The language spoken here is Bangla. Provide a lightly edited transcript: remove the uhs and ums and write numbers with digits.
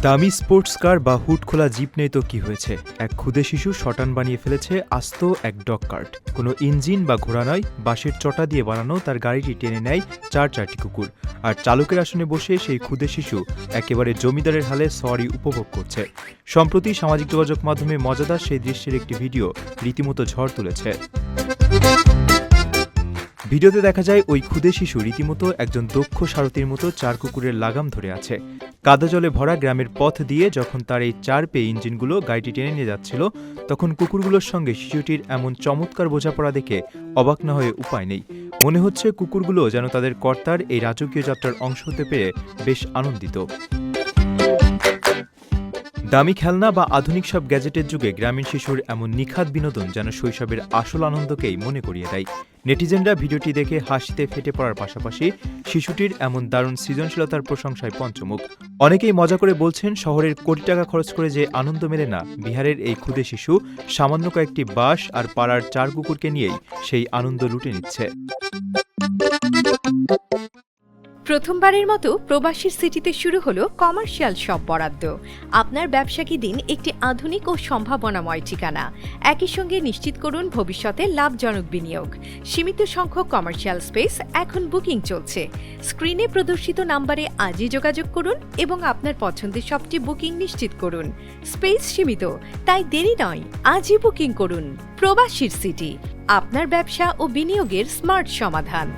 দামি স্পোর্টস কার বা হুড খোলা জিপ নেই তো কি হয়েছে, এক ক্ষুদে শিশু শটান বানিয়ে ফেলেছে আস্ত এক ডগ কার্ট। কোনো ইঞ্জিন বা ঘোড়া নয়, বাঁশের চটা দিয়ে বানানো তার গাড়িটি টেনে নেয় চারটি কুকুর। আর চালকের আসনে বসে সেই ক্ষুদে শিশু একেবারে জমিদারের হালে সওয়ারি উপভোগ করছে। সম্প্রতি সামাজিক যোগাযোগ মাধ্যমে মজাদার সেই দৃশ্যের একটি ভিডিও রীতিমতো ঝড় তুলেছে। ভিডিওতে দেখা যায় ওই ক্ষুদে শিশু রীতিমতো একজন দক্ষ সারথির মতো চার কুকুরের লাগাম ধরে আছে। কাদা জলে ভরা গ্রামের পথ দিয়ে যখন তার এই চার পেয়ে ইঞ্জিনগুলো গাড়িটি টেনে নিয়ে যাচ্ছিল, তখন কুকুরগুলোর সঙ্গে শিশুটির এমন চমৎকার বোঝাপড়া দেখে অবাক না হয়ে উপায় নেই। মনে হচ্ছে কুকুরগুলো যেন তাদের কর্তার এই রাজকীয় যাত্রার অংশ হতে পেরে বেশ আনন্দিত। দামি খেলনা বা আধুনিক সব গ্যাজেটের যুগে গ্রামীণ শিশুর এমন নিখাত বিনোদন যেন শৈশবের আসল আনন্দকেই মনে করিয়ে দেয়। নেটিজেনরা ভিডিওটি দেখে হাসিতে ফেটে পড়ার পাশাপাশি শিশুটির এমন দারুণ সৃজনশীলতার প্রশংসায় পঞ্চমুখ। অনেকেই মজা করে বলছেন, শহরের কোটি টাকা খরচ করে যে আনন্দ মেলে না, বিহারের এই ক্ষুদে শিশু সামান্য কয়েকটি বাঁশ আর পাড়ার চার কুকুরকে নিয়েই সেই আনন্দ লুটে নিচ্ছে। প্রথমবারের মতো প্রবাসীর সিটিতে শুরু হলো কমার্শিয়াল শপ বরাদ্দ। আপনার ব্যবসাকে দিন একটি আধুনিক ও সম্ভাবনাময় ঠিকানা। একই সঙ্গে নিশ্চিত করুন ভবিষ্যতে লাভজনক বিনিয়োগ। সীমিত সংখ্যক কমার্শিয়াল স্পেস এখন বুকিং চলছে। স্ক্রিনে প্রদর্শিত নাম্বারে আজই যোগাযোগ করুন এবং আপনার পছন্দের শপটি বুকিং নিশ্চিত করুন। স্পেস সীমিত, তাই দেরি নয়, আজই বুকিং করুন। প্রবাসীর সিটি, আপনার ব্যবসা ও বিনিয়োগের স্মার্ট সমাধান।